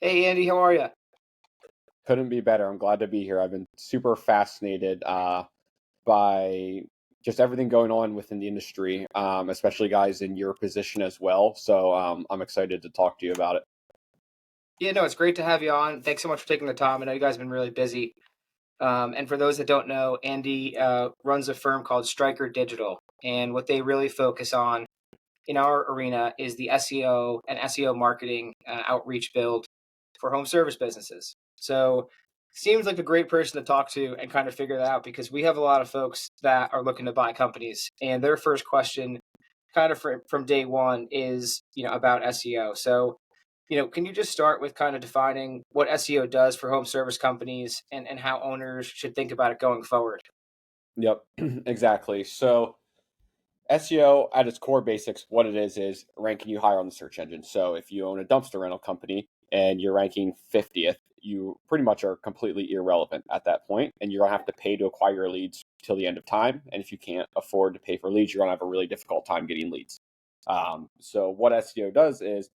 Hey Andy, how are you? Couldn't be better. I'm glad to be here. I've been super fascinated by just everything going on within the industry, especially guys in your position as well. So I'm excited to talk to you about it. Yeah, no, it's great to have you on. Thanks so much for taking the time. I know you guys have been really busy. And for those that don't know, Andy runs a firm called Stryker Digital, and what they really focus on in our arena is the SEO and SEO marketing outreach build for home service businesses. So, seems like a great person to talk to and kind of figure that out because we have a lot of folks that are looking to buy companies, and their first question, kind of from day one, is about SEO. So can you just start with kind of defining what SEO does for home service companies and how owners should think about it going forward? Yep, exactly. So SEO at its core basics, what it is ranking you higher on the search engine. So if you own a dumpster rental company and you're ranking 50th, you pretty much are completely irrelevant at that point, and you're gonna have to pay to acquire leads till the end of time. And if you can't afford to pay for leads, you're gonna have a really difficult time getting leads. So what SEO does is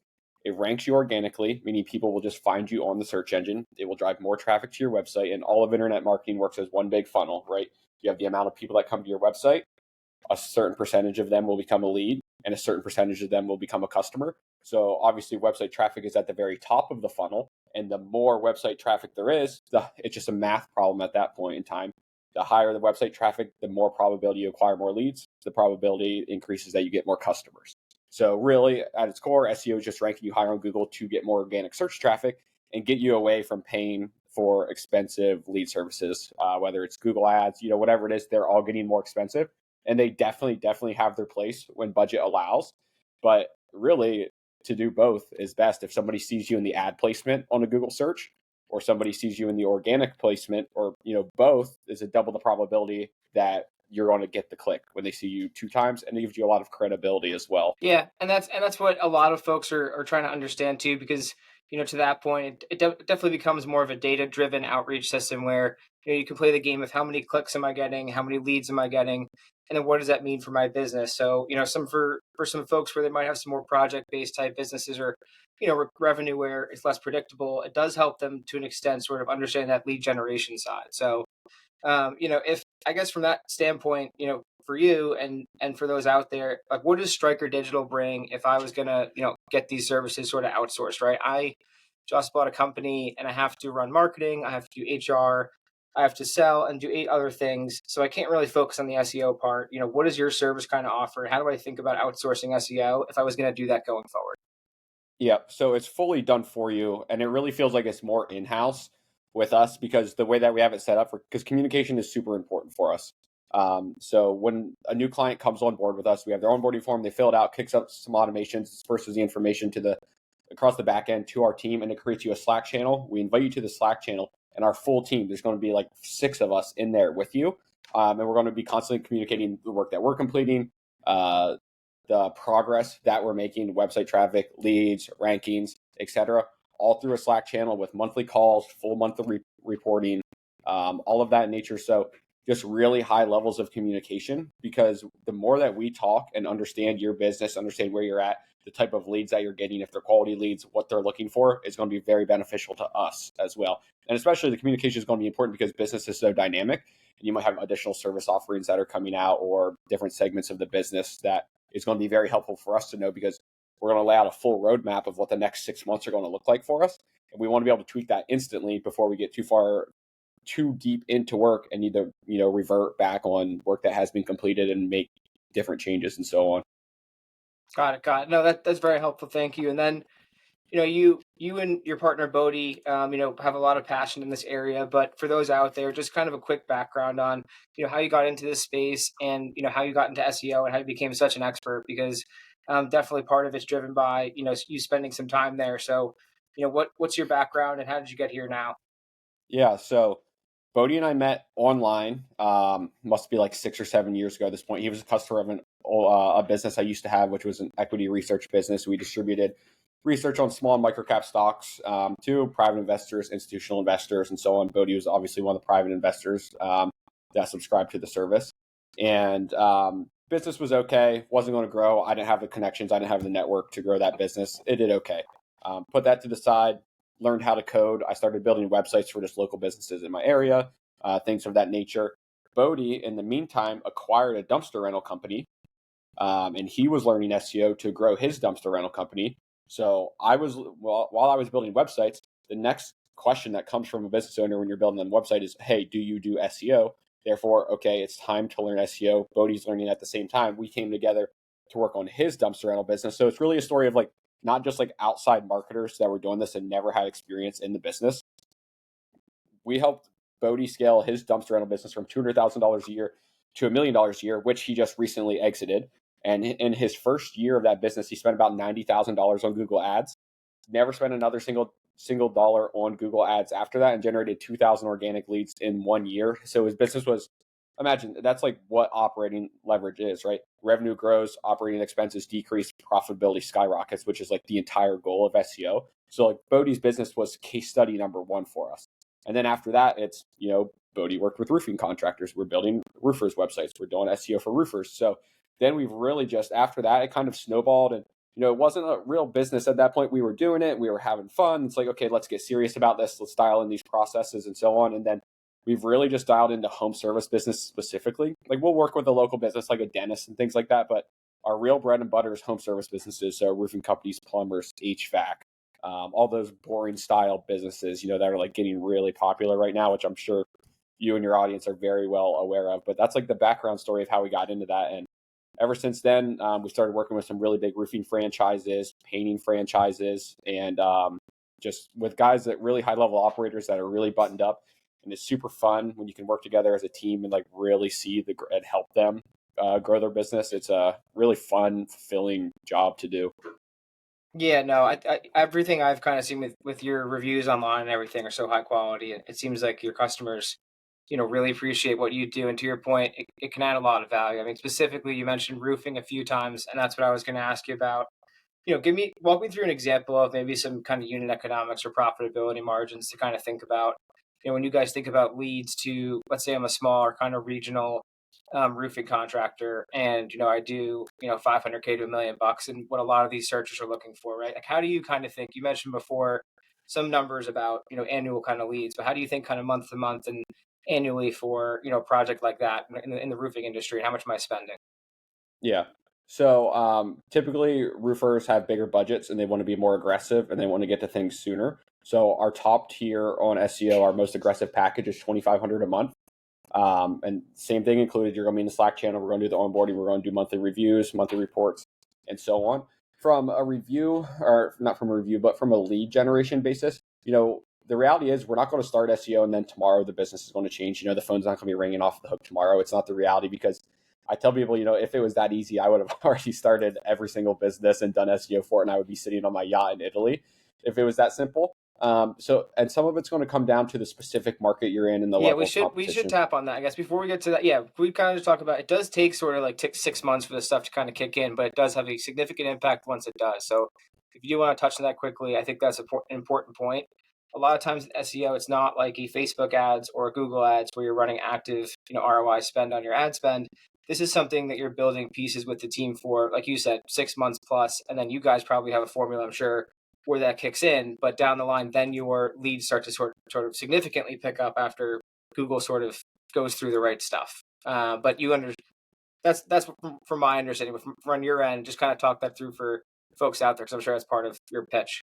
it ranks you organically, meaning people will just find you on the search engine. It will drive more traffic to your website, and all of internet marketing works as one big funnel, right? You have the amount of people that come to your website, a certain percentage of them will become a lead, and a certain percentage of them will become a customer. So obviously website traffic is at the very top of the funnel, and the more website traffic there is, it's just a math problem at that point in time. The higher the website traffic, the more probability you acquire more leads. The probability increases that you get more customers. So really, at its core, SEO is just ranking you higher on Google to get more organic search traffic and get you away from paying for expensive lead services, whether it's Google ads, whatever it is, they're all getting more expensive, and they definitely have their place when budget allows. But really, to do both is best. If somebody sees you in the ad placement on a Google search, or somebody sees you in the organic placement, or both, is a double the probability that you're going to get the click when they see you two times, and it gives you a lot of credibility as well. Yeah, and that's what a lot of folks are trying to understand too, because to that point, it definitely becomes more of a data driven outreach system where you can play the game of how many clicks am I getting, how many leads am I getting, and then what does that mean for my business. So some for some folks where they might have some more project based type businesses, or revenue where it's less predictable, it does help them to an extent sort of understand that lead generation side. So if I guess from that standpoint, for you and for those out there, like what does Striker Digital bring if I was gonna, get these services sort of outsourced, right? I just bought a company and I have to run marketing, I have to do HR, I have to sell and do eight other things. So I can't really focus on the SEO part. What does your service kind of offer? How do I think about outsourcing SEO if I was gonna do that going forward? Yeah, so it's fully done for you, and it really feels like it's more in-house with us because the way that we have it set up, because communication is super important for us. So when a new client comes on board with us, we have their onboarding form, they fill it out, kicks up some automations, disperses the information to the across the back end to our team, and it creates you a Slack channel. We invite you to the Slack channel, and our full team, there's going to be like 6 of us in there with you, and we're going to be constantly communicating the work that we're completing, uh, the progress that we're making, website traffic, leads, rankings, etc., all through a Slack channel with monthly calls, full monthly reporting, all of that in nature. So just really high levels of communication, because the more that we talk and understand your business, understand where you're at, the type of leads that you're getting, if they're quality leads, what they're looking for, is going to be very beneficial to us as well. And especially the communication is going to be important because business is so dynamic, and you might have additional service offerings that are coming out or different segments of the business that is going to be very helpful for us to know, because we're going to lay out a full roadmap of what the next 6 months are going to look like for us. And we want to be able to tweak that instantly before we get too deep into work and need to, revert back on work that has been completed and make different changes and so on. Got it, got it. No, that's very helpful. Thank you. And then you and your partner Bodhi, have a lot of passion in this area. But for those out there, just kind of a quick background on, how you got into this space and how you got into SEO and how you became such an expert. Because definitely part of it's driven by you spending some time there. So, what's your background and how did you get here now? Yeah, so Bodie and I met online. Must be like 6 or 7 years ago at this point. He was a customer of a business I used to have, which was an equity research business. We distributed research on small and micro cap stocks to private investors, institutional investors, and so on. Bodie was obviously one of the private investors that subscribed to the service. And business was okay, wasn't going to grow. I didn't have the connections, I didn't have the network to grow that business. It did okay. Put that to the side. learned how to code. I started building websites for just local businesses in my area, things of that nature. Bodie, in the meantime, acquired a dumpster rental company, and he was learning SEO to grow his dumpster rental company. So while I was building websites, the next question that comes from a business owner when you're building a website is, hey, do you do SEO? Therefore, okay, it's time to learn SEO. Bodie's learning at the same time. We came together to work on his dumpster rental business. So it's really a story of like not just like outside marketers that were doing this and never had experience in the business. We helped Bodie scale his dumpster rental business from $200,000 a year to $1 million a year, which he just recently exited. And in his first year of that business, he spent about $90,000 on Google Ads. Never spent another single dollar on Google Ads after that, and generated 2,000 organic leads in 1 year. So his business was, imagine that's like what operating leverage is, right? Revenue grows, operating expenses decrease, profitability skyrockets, which is like the entire goal of SEO. So like Bodie's business was case study number one for us. And then after that, it's, Bodie worked with roofing contractors. We're building roofers websites. We're doing SEO for roofers. So then we've really just, after that, it kind of snowballed, and it wasn't a real business at that point. We were doing it. We were having fun. It's like, okay, let's get serious about this. Let's dial in these processes and so on. And then we've really just dialed into home service business specifically. Like we'll work with a local business like a dentist and things like that. But our real bread and butter is home service businesses. So roofing companies, plumbers, HVAC, all those boring style businesses, that are like getting really popular right now, which I'm sure you and your audience are very well aware of. But that's like the background story of how we got into that. And ever since then, we started working with some really big roofing franchises, painting franchises, and just with guys that really high level operators that are really buttoned up. And it's super fun when you can work together as a team and like really see and help them grow their business. It's a really fun, fulfilling job to do. Yeah, no, everything I've kind of seen with your reviews online and everything are so high quality. It seems like your customers, really appreciate what you do. And to your point, it can add a lot of value. I mean, specifically, you mentioned roofing a few times, and that's what I was going to ask you about. Walk me through an example of maybe some kind of unit economics or profitability margins to kind of think about. When you guys think about leads to, let's say I'm a smaller kind of regional roofing contractor, and I do 500K to $1 million, and what a lot of these searchers are looking for, right? Like, how do you kind of think? You mentioned before some numbers about annual kind of leads, but how do you think kind of month to month and annually for a project like that in the roofing industry? How much am I spending? Yeah. So typically roofers have bigger budgets and they want to be more aggressive and they want to get to things sooner. So our top tier on SEO, our most aggressive package is $2,500 a month. And same thing included, you're going to be in the Slack channel. We're going to do the onboarding. We're going to do monthly reviews, monthly reports, and so on. From a review, or not from a review, but from a lead generation basis, the reality is we're not going to start SEO and then tomorrow the business is going to change. The phone's not going to be ringing off the hook tomorrow. It's not the reality, because I tell people, if it was that easy, I would have already started every single business and done SEO for it, and I would be sitting on my yacht in Italy if it was that simple. And some of it's going to come down to the specific market you're in and the Yeah, level of we should competition. tap on that, I guess, before we get to that. Yeah, we kind of just talk about it does take sort of like 6 months for the stuff to kind of kick in, but it does have a significant impact once it does. So if you do want to touch on that quickly, I think that's an important point. A lot of times in SEO, it's not like a Facebook ads or a Google ads where you're running active, ROI spend on your ad spend. This is something that you're building pieces with the team for, like you said, 6 months plus, and then you guys probably have a formula, I'm sure, where that kicks in. But down the line, then your leads start to sort of significantly pick up after Google sort of goes through the right stuff. But that's from my understanding. But from your end, just kind of talk that through for folks out there, because I'm sure that's part of your pitch.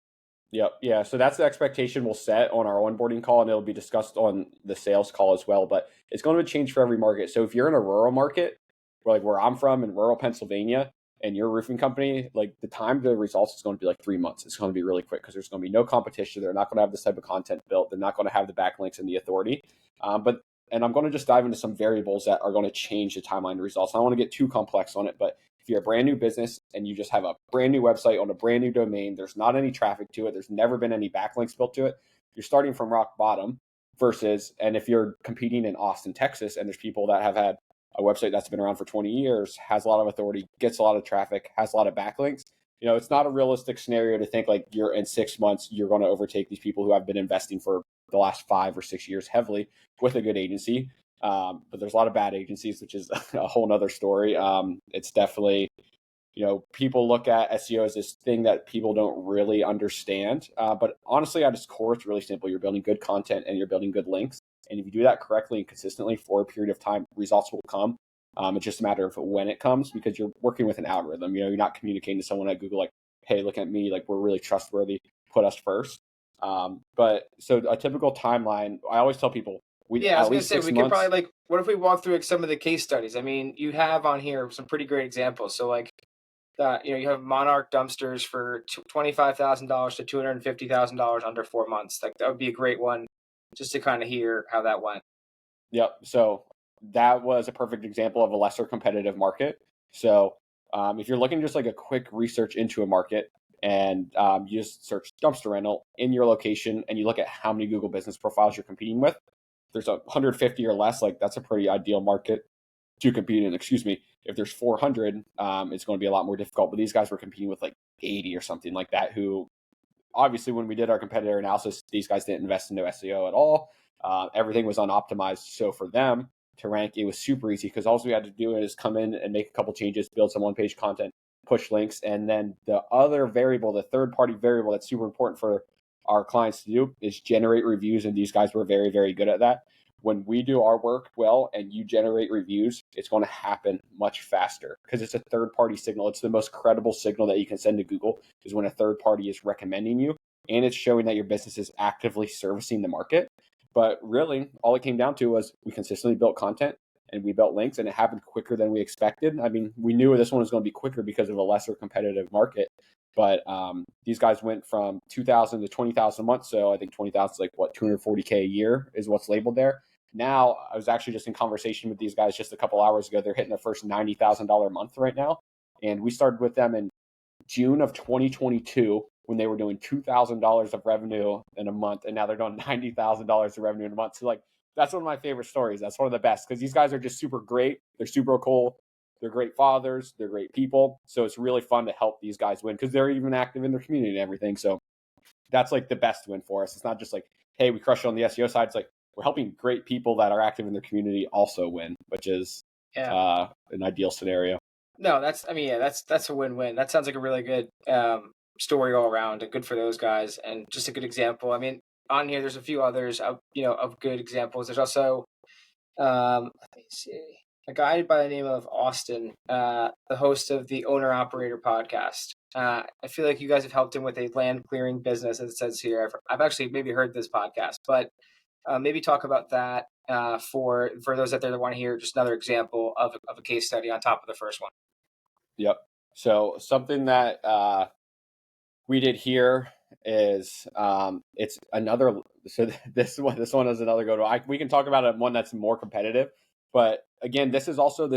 Yep. Yeah. So that's the expectation we'll set on our onboarding call, and it'll be discussed on the sales call as well. But it's going to change for every market. So if you're in a rural market, where I'm from in rural Pennsylvania, and your roofing company, like the time to results is going to be like 3 months. It's going to be really quick because there's going to be no competition. They're not going to have this type of content built. They're not going to have the backlinks and the authority. And I'm going to just dive into some variables that are going to change the timeline to results. I don't want to get too complex on it, but if you're a brand new business and you just have a brand new website on a brand new domain, there's not any traffic to it, there's never been any backlinks built to it, you're starting from rock bottom. And if you're competing in Austin, Texas, and there's people that have had a website that's been around for 20 years, has a lot of authority, gets a lot of traffic, has a lot of backlinks, it's not a realistic scenario to think like you're in 6 months, you're going to overtake these people who have been investing for the last 5 or 6 years heavily with a good agency. But there's a lot of bad agencies, which is a whole nother story. It's definitely People look at SEO as this thing that people don't really understand. But honestly, at its core, it's really simple. You're building good content and you're building good links. And if you do that correctly and consistently for a period of time, results will come. It's just a matter of when it comes, because you're working with an algorithm. You're not communicating to someone at Google like, hey, look at me, like we're really trustworthy, put us first. But so a typical timeline, I always tell people, we Yeah, I was at gonna least say six we could probably months. like, what if we walk through like some of the case studies? I mean, you have on here some pretty great examples. So like that, you have Monarch dumpsters for $25,000 to $250,000 under 4 months. Like that would be a great one, just to kind of hear how that went. Yep. So that was a perfect example of a lesser competitive market. So if you're looking just like a quick research into a market, and you just search dumpster rental in your location and you look at how many Google business profiles you're competing with, there's 150 or less, like that's a pretty ideal market to compete in. Excuse me. If there's 400, it's going to be a lot more difficult. But these guys were competing with like 80 or something like that, who obviously when we did our competitor analysis, these guys didn't invest into SEO at all. Everything was unoptimized. So for them to rank, it was super easy because all we had to do is come in and make a couple changes, build some one-page content, push links. And then the other variable, the third-party variable that's super important for our clients to do is generate reviews. And these guys were very, very good at that. When we do our work well and you generate reviews, it's going to happen much faster because it's a third-party signal. It's the most credible signal that you can send to Google is when a third party is recommending you and it's showing that your business is actively servicing the market. But really, all it came down to was we consistently built content and we built links, and it happened quicker than we expected. I mean, we knew this one was going to be quicker because of a lesser competitive market. But these guys went from 2,000 to 20,000 a month. So I think 20,000 is like what, 240K a year is what's labeled there. Now, I was actually just in conversation with these guys just a couple hours ago. They're hitting their first $90,000 a month right now. And we started with them in June of 2022 when they were doing $2,000 of revenue in a month. And now they're doing $90,000 of revenue in a month. So, like, that's one of my favorite stories. That's one of the best because these guys are just super great. They're super cool. They're great fathers. They're great people. So it's really fun to help these guys win because they're even active in their community and everything. So that's like the best win for us. It's not just like, hey, we crushed it on the SEO side. It's like we're helping great people that are active in their community also win, which is Yeah. an ideal scenario. No, that's a win-win. That sounds like a really good story all around, and good for those guys, and just a good example. I mean, on here, there's a few others of of good examples. There's also let me see, a guy by the name of Austin, the host of the Owner Operator podcast. I feel like you guys have helped him with a land clearing business, as it says here. I've actually maybe heard this podcast, but maybe talk about that for those out there that want to hear just another example of a case study on top of the first one. Yep. So something that we did here is it's another. So this one is another go to. We can talk about one that's more competitive, but again, this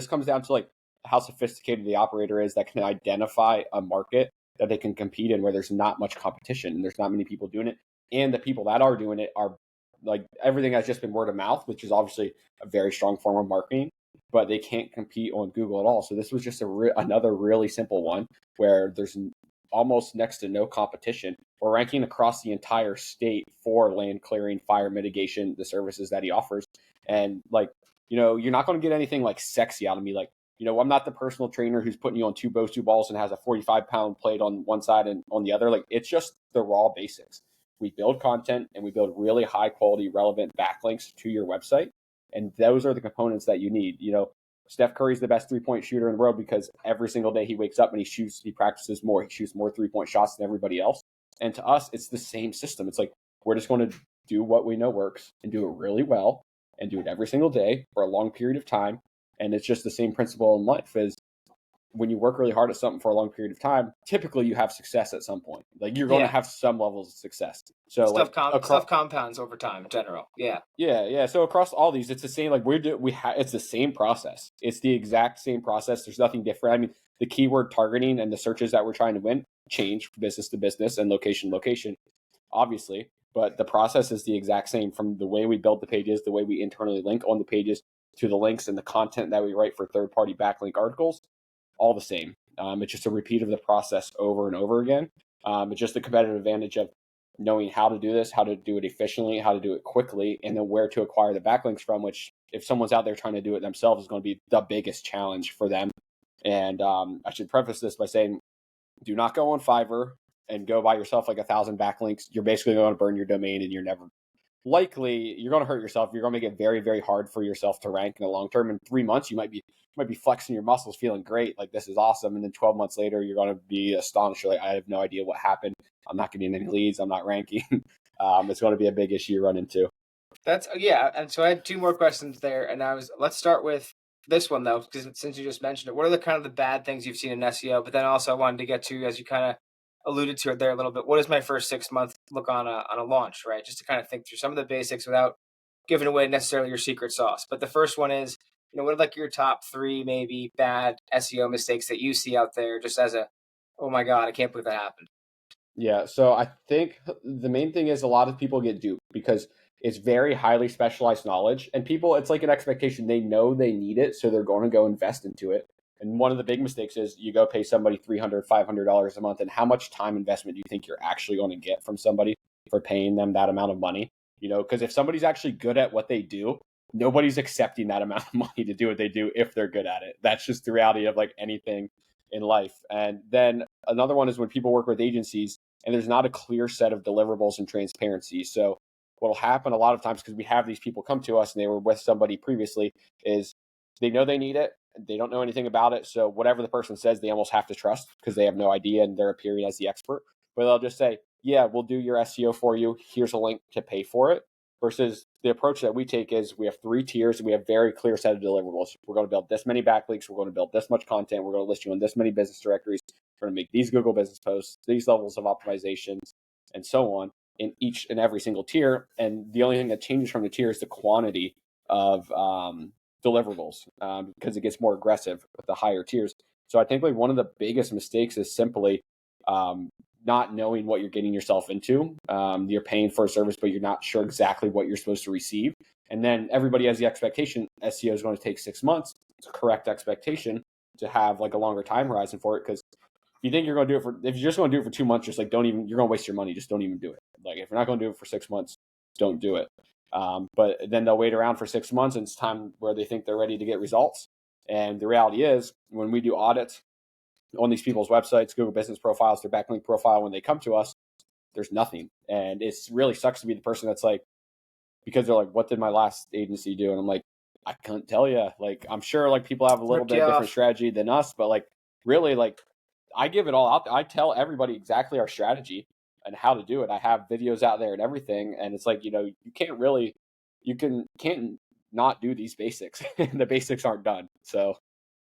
comes down to like how sophisticated the operator is that can identify a market that they can compete in where there's not much competition and there's not many people doing it, and the people that are doing it are like everything has just been word of mouth, which is obviously a very strong form of marketing, but they can't compete on Google at all. So this was just another really simple one where there's almost next to no competition. We're ranking across the entire state for land clearing, fire mitigation, the services that he offers. And like, you're not going to get anything like sexy out of me. Like, I'm not the personal trainer who's putting you on two Bosu balls and has a 45-pound plate on one side and on the other. Like, it's just the raw basics. We build content and we build really high quality, relevant backlinks to your website. And those are the components that you need. Steph Curry's the best 3-point shooter in the world because every single day he wakes up and he practices more. He shoots more 3-point shots than everybody else. And to us, it's the same system. It's like, we're just going to do what we know works and do it really well and do it every single day for a long period of time. And it's just the same principle in life is when you work really hard at something for a long period of time, typically you have success at some point. Like you're going to Yeah, have some levels of success. So stuff compounds over time in general. Yeah. Yeah. So across all these, it's the same. Like it's the same process. It's the exact same process. There's nothing different. I mean, the keyword targeting and the searches that we're trying to win change business to business and location, obviously. But the process is the exact same from the way we build the pages, the way we internally link on the pages, to the links and the content that we write for third-party backlink articles. All the same. It's just a repeat of the process over and over again. It's just the competitive advantage of knowing how to do this, how to do it efficiently, how to do it quickly, and then where to acquire the backlinks from, which if someone's out there trying to do it themselves is going to be the biggest challenge for them. And I should preface this by saying, do not go on Fiverr and go buy yourself like 1,000 backlinks. You're basically going to burn your domain, and you're going to hurt yourself. You're going to make it very, very hard for yourself to rank in the long term. In 3 months, you might be flexing your muscles, feeling great, like this is awesome. And then 12 months later, you're going to be astonished. You're like, I have no idea what happened. I'm not getting any leads. I'm not ranking. It's going to be a big issue you run into. Yeah. And so I had two more questions there, and let's start with this one though, because since you just mentioned it, what are the kind of the bad things you've seen in SEO? But then also I wanted to get to, as you kind of alluded to it there a little bit, what does my first 6 month look on a launch, right? Just to kind of think through some of the basics without giving away necessarily your secret sauce. But the first one is, what are like your top three maybe bad SEO mistakes that you see out there, just as a, oh my God, I can't believe that happened. Yeah, so I think the main thing is a lot of people get duped because it's very highly specialized knowledge, and people, it's like an expectation. They know they need it, so they're going to go invest into it. And one of the big mistakes is you go pay somebody $300, $500 a month, and how much time investment do you think you're actually going to get from somebody for paying them that amount of money? Because if somebody's actually good at what they do, nobody's accepting that amount of money to do what they do if they're good at it. That's just the reality of like anything in life. And then another one is when people work with agencies and there's not a clear set of deliverables and transparency. So what will happen a lot of times, because we have these people come to us and they were with somebody previously, is they know they need it. They don't know anything about it. So whatever the person says, they almost have to trust because they have no idea and they're appearing as the expert. But they'll just say, yeah, we'll do your SEO for you. Here's a link to pay for it. Versus the approach that we take is we have 3 tiers and we have very clear set of deliverables. We're going to build this many backlinks. We're going to build this much content. We're going to list you on this many business directories. We're going to make these Google business posts, these levels of optimizations, and so on in each and every single tier. And the only thing that changes from the tier is the quantity of deliverables because it gets more aggressive with the higher tiers. So I think like one of the biggest mistakes is simply not knowing what you're getting yourself into. You're paying for a service, but you're not sure exactly what you're supposed to receive. And then everybody has the expectation SEO is going to take 6 months. It's a correct expectation to have like a longer time horizon for it. Because if you think you're going to do it if you're just going to do it for 2 months, just like you're going to waste your money. Just don't even do it. Like if you're not going to do it for 6 months, don't do it. But then they'll wait around for 6 months and it's time where they think they're ready to get results. And the reality is when we do audits on these people's websites, Google business profiles, their backlink profile, when they come to us, there's nothing. And it's really sucks to be the person that's like, because they're like, what did my last agency do? And I'm like, I can't tell you. Like, I'm sure like people have a little bit different strategy than us, but like really like I give it all out. I tell everybody exactly our strategy and how to do it. I have videos out there and everything. And it's like, you can't not do these basics. The basics aren't done. So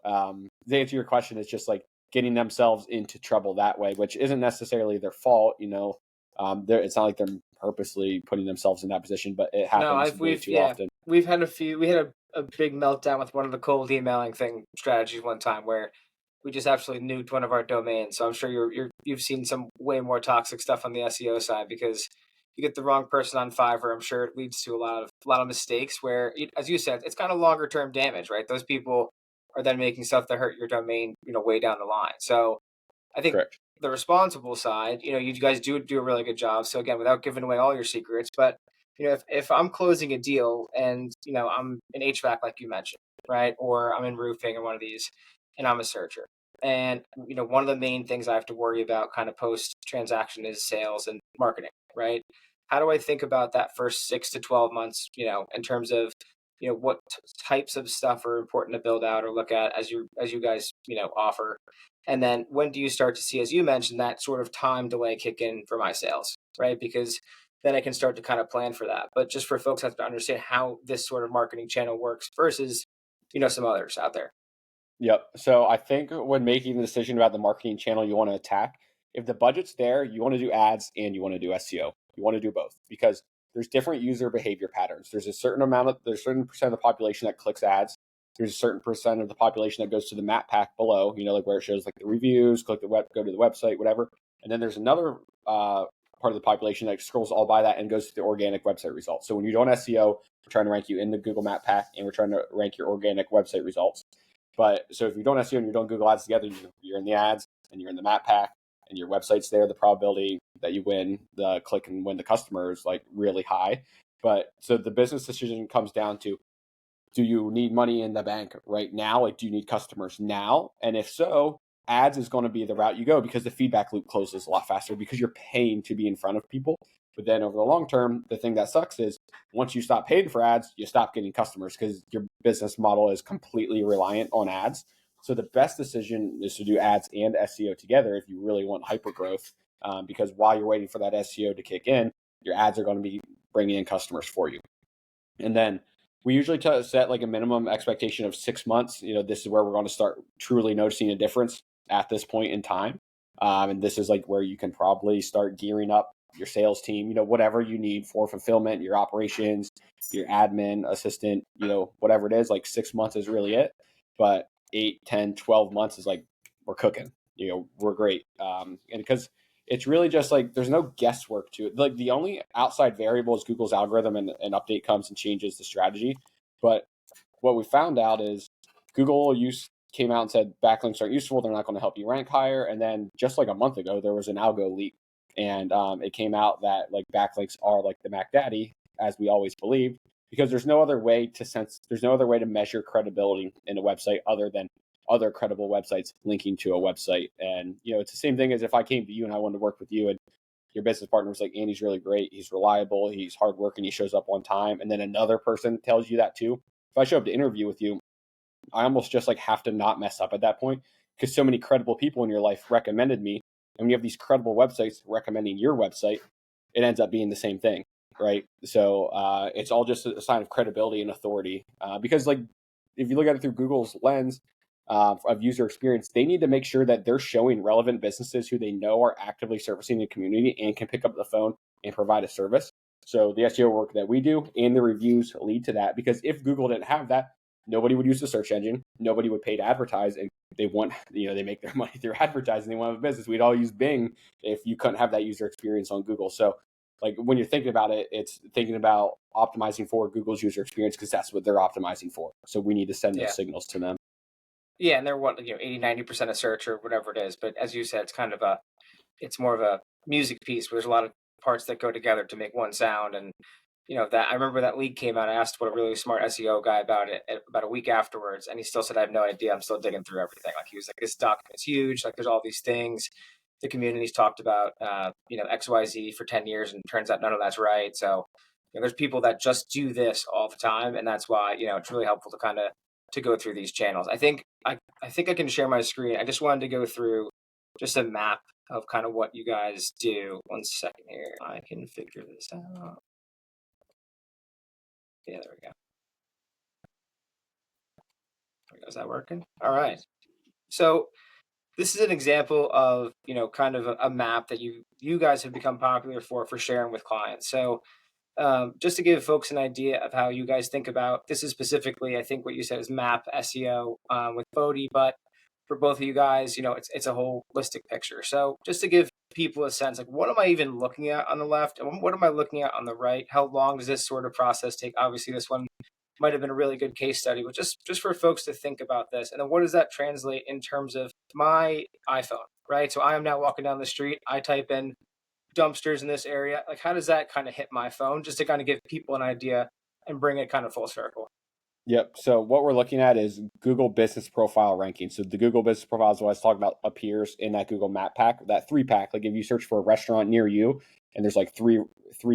to answer your question, it's just like getting themselves into trouble that way, which isn't necessarily their fault. It's not like they're purposely putting themselves in that position, but it happens way too often. We had a big meltdown with one of the cold emailing strategies one time where we just absolutely nuked one of our domains. So I'm sure you've seen some way more toxic stuff on the SEO side because you get the wrong person on Fiverr. I'm sure it leads to a lot of mistakes where, as you said, it's kind of longer term damage, right? Those people are then making stuff that hurt your domain, way down the line. So I think Correct. the responsible side, you guys do a really good job. So again, without giving away all your secrets, but if I'm closing a deal and I'm in HVAC like you mentioned, right, or I'm in roofing or one of these, and I'm a searcher, and one of the main things I have to worry about kind of post transaction is sales and marketing, right? How do I think about that first 6 to 12 months, in terms of what types of stuff are important to build out or look at as you guys offer, and then when do you start to see, as you mentioned, that sort of time delay kick in for my sales, right? Because then I can start to kind of plan for that. But just for folks have to understand how this sort of marketing channel works versus some others out there. Yep. So I think when making the decision about the marketing channel you want to attack, if the budget's there, you want to do ads and you want to do SEO. You want to do both because there's different user behavior patterns. There's a certain percent of the population that clicks ads. There's a certain percent of the population that goes to the map pack below, like where it shows like the reviews, go to the website, whatever. And then there's another part of the population that scrolls all by that and goes to the organic website results. So when you're doing SEO, we're trying to rank you in the Google map pack and we're trying to rank your organic website results. But so if you're doing SEO and you're doing Google ads together, you're in the ads and you're in the map pack and your website's there, the probability that you win the click and win the customer is like really high. But so the business decision comes down to do you need money in the bank right now? Like, do you need customers now? And if so, ads is going to be the route you go, because the feedback loop closes a lot faster because you're paying to be in front of people. But then over the long term, the thing that sucks is once you stop paying for ads, you stop getting customers because your business model is completely reliant on ads. So the best decision is to do ads and SEO together if you really want hyper growth, because while you're waiting for that SEO to kick in, your ads are going to be bringing in customers for you. And then we usually set like a minimum expectation of 6 months. This is where we're going to start truly noticing a difference at this point in time. And this is like where you can probably start gearing up your sales team, whatever you need for fulfillment, your operations, your admin assistant, whatever it is. Like 6 months is really it. But 8, 10, 12 months is like, we're cooking, we're great. And because it's really just like there's no guesswork to it. Like the only outside variable is Google's algorithm, and an update comes and changes the strategy. But what we found out is Google came out and said backlinks aren't useful. They're not going to help you rank higher. And then just like a month ago, there was an algo leak, and it came out that like backlinks are like the Mac Daddy, as we always believed, because there's no other way to measure credibility in a website other than other credible websites linking to a website. And it's the same thing as if I came to you and I wanted to work with you, and your business partner was like, Andy's really great, he's reliable, he's hardworking, he shows up on time, and then another person tells you that too. If I show up to interview with you, I almost just like have to not mess up at that point, because so many credible people in your life recommended me. And when you have these credible websites recommending your website, it ends up being the same thing, right? So it's all just a sign of credibility and authority, because like if you look at it through Google's lens of user experience, they need to make sure that they're showing relevant businesses who they know are actively servicing the community and can pick up the phone and provide a service. So the SEO work that we do and the reviews lead to that, because if Google didn't have that, nobody would use the search engine, nobody would pay to advertise, and they make their money through advertising. They want to have a business. We'd all use Bing if you couldn't have that user experience on Google. So like when you're thinking about it, it's thinking about optimizing for Google's user experience, because that's what they're optimizing for. So we need to send those signals to them. Yeah, and they're 80, 90% of search or whatever it is. But as you said, it's more of a music piece where there's a lot of parts that go together to make one sound. And that I remember that leak came out. I asked what a really smart SEO guy about it about a week afterwards, and he still said, I have no idea. I'm still digging through everything. Like he was like, this document's huge. Like there's all these things. The community's talked about XYZ for 10 years, and turns out none of that's right. So there's people that just do this all the time, and that's why it's really helpful to kind of to go through these channels. I think I can share my screen. I just wanted to go through just a map of kind of what you guys do. 1 second here. I can figure this out. Yeah, there we go. Is that working? All right. So this is an example of kind of a map that you guys have become popular for sharing with clients. So just to give folks an idea of how you guys think about this, is specifically I think what you said is map SEO with Bodhi, but for both of you guys, it's a holistic picture. So just to give people a sense, like what am I even looking at on the left, and what am I looking at on the right? How long does this sort of process take? Obviously, this one might have been a really good case study, but just for folks to think about this. And then what does that translate in terms of my iPhone, right? So I am now walking down the street, I type in dumpsters in this area. Like how does that kind of hit my phone, just to kind of give people an idea and bring it kind of full circle? Yep. So what we're looking at is Google Business Profile ranking. So the Google Business Profile is what I was talking about, appears in that Google Map pack, that 3-pack. Like if you search for a restaurant near you and there's like three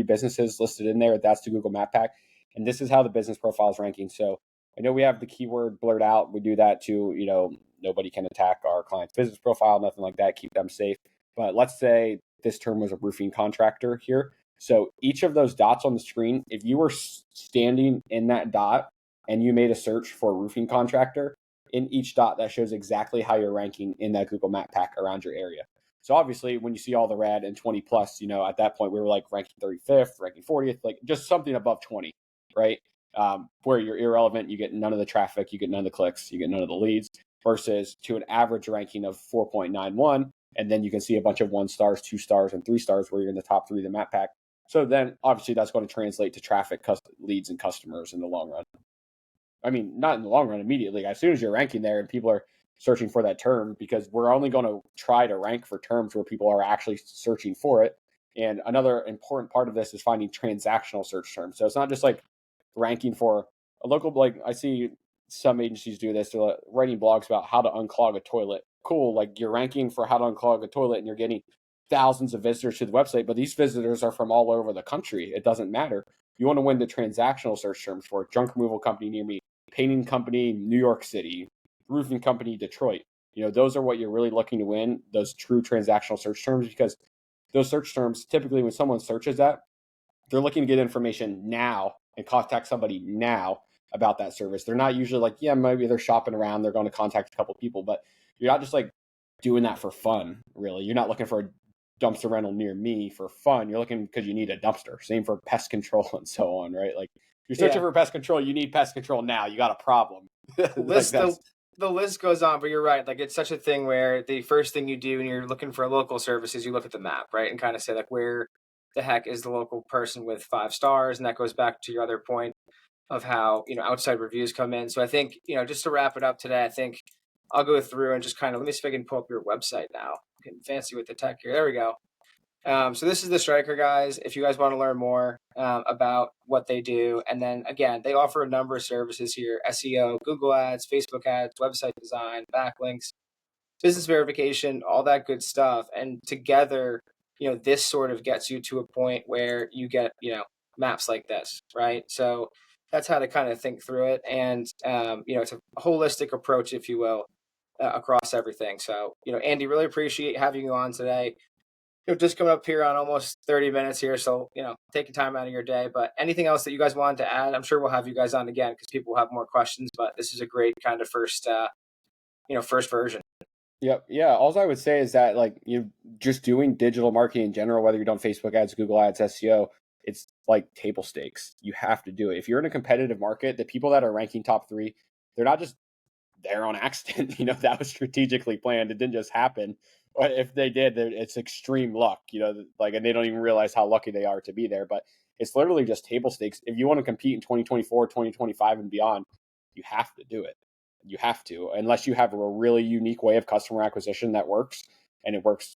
businesses listed in there, that's the Google Map pack. And this is how the business profile is ranking. So I know we have the keyword blurred out. We do that to, nobody can attack our client's business profile, nothing like that, keep them safe. But let's say this term was a roofing contractor here. So each of those dots on the screen, if you were standing in that dot and you made a search for a roofing contractor, in each dot that shows exactly how you're ranking in that Google Map pack around your area. So obviously when you see all the red and 20 plus, at that point we were like ranking 35th, ranking 40th, like just something above 20, right? Where you're irrelevant, you get none of the traffic, you get none of the clicks, you get none of the leads, versus to an average ranking of 4.91. And then you can see a bunch of 1 stars, 2 stars, and 3 stars where you're in the top 3 of the map pack. So then obviously that's going to translate to traffic, leads, and customers in the long run. I mean, not in the long run immediately. As soon as you're ranking there and people are searching for that term, because we're only going to try to rank for terms where people are actually searching for it. And another important part of this is finding transactional search terms. So it's not just like ranking for a local, like I see some agencies do this. They're like, writing blogs about how to unclog a toilet. Cool, like you're ranking for how to unclog a toilet, and you're getting thousands of visitors to the website, but these visitors are from all over the country. It doesn't matter. You want to win the transactional search terms for junk removal company near me, painting company New York City, roofing company Detroit. Those are what you're really looking to win, those true transactional search terms, because those search terms, typically when someone searches that, they're looking to get information now and contact somebody now about that service. They're not usually like, yeah, maybe they're shopping around, they're going to contact a couple people, but you're not just like doing that for fun, really. You're not looking for a dumpster rental near me for fun. You're looking because you need a dumpster. Same for pest control and so on, right? Like you're searching Yeah. for pest control, you need pest control now. You got a problem. Like list the that's the list goes on, but you're right. Like it's such a thing where the first thing you do when you're looking for a local service is you look at the map, right, and kind of say like where the heck is the local person with 5 stars, and that goes back to your other point of how outside reviews come in. So I think just to wrap it up today, I think I'll go through and just kind of let me see if I can pull up your website now. Getting fancy with the tech here. There we go. So this is the Stryker guys. If you guys want to learn more about what they do, and then again, they offer a number of services here: SEO, Google Ads, Facebook Ads, website design, backlinks, business verification, all that good stuff. And together, this sort of gets you to a point where you get maps like this, right? So that's how to kind of think through it, and it's a holistic approach, if you will, across everything. So Andy, really appreciate having you on today. Just coming up here on almost 30 minutes here. So, taking time out of your day. But anything else that you guys wanted to add? I'm sure we'll have you guys on again because people will have more questions. But this is a great kind of first version. Yep. Yeah. All I would say is that like you just doing digital marketing in general, whether you're doing Facebook ads, Google ads, SEO, it's like table stakes. You have to do it. If you're in a competitive market, the people that are ranking top three, they're not just there on accident. That was strategically planned. It didn't just happen. But if they did, it's extreme luck, like, and they don't even realize how lucky they are to be there. But it's literally just table stakes. If you want to compete in 2024, 2025 and beyond, you have to do it. You have to, unless you have a really unique way of customer acquisition that works and it works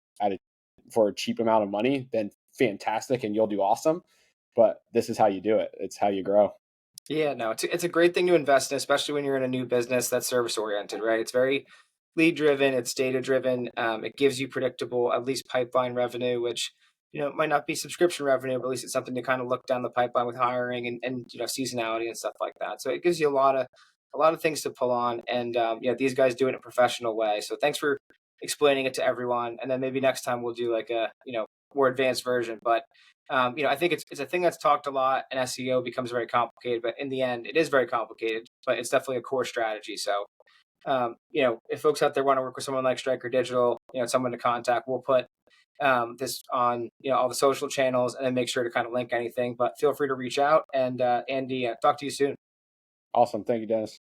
for a cheap amount of money, then fantastic. And you'll do awesome. But this is how you do it. It's how you grow. Yeah, no, it's a great thing to invest in, especially when you're in a new business that's service oriented, right? It's very lead driven, it's data driven. It gives you predictable, at least pipeline revenue, which might not be subscription revenue, but at least it's something to kind of look down the pipeline with hiring and seasonality and stuff like that. So it gives you a lot of things to pull on, and these guys do it in a professional way. So thanks for explaining it to everyone, and then maybe next time we'll do like a more advanced version, but I think it's a thing that's talked a lot, and SEO becomes very complicated. But in the end, it is very complicated. But it's definitely a core strategy. So, if folks out there want to work with someone like Stryker Digital, someone to contact, we'll put this on all the social channels, and then make sure to kind of link anything. But feel free to reach out. And Andy, talk to you soon. Awesome. Thank you, Dennis.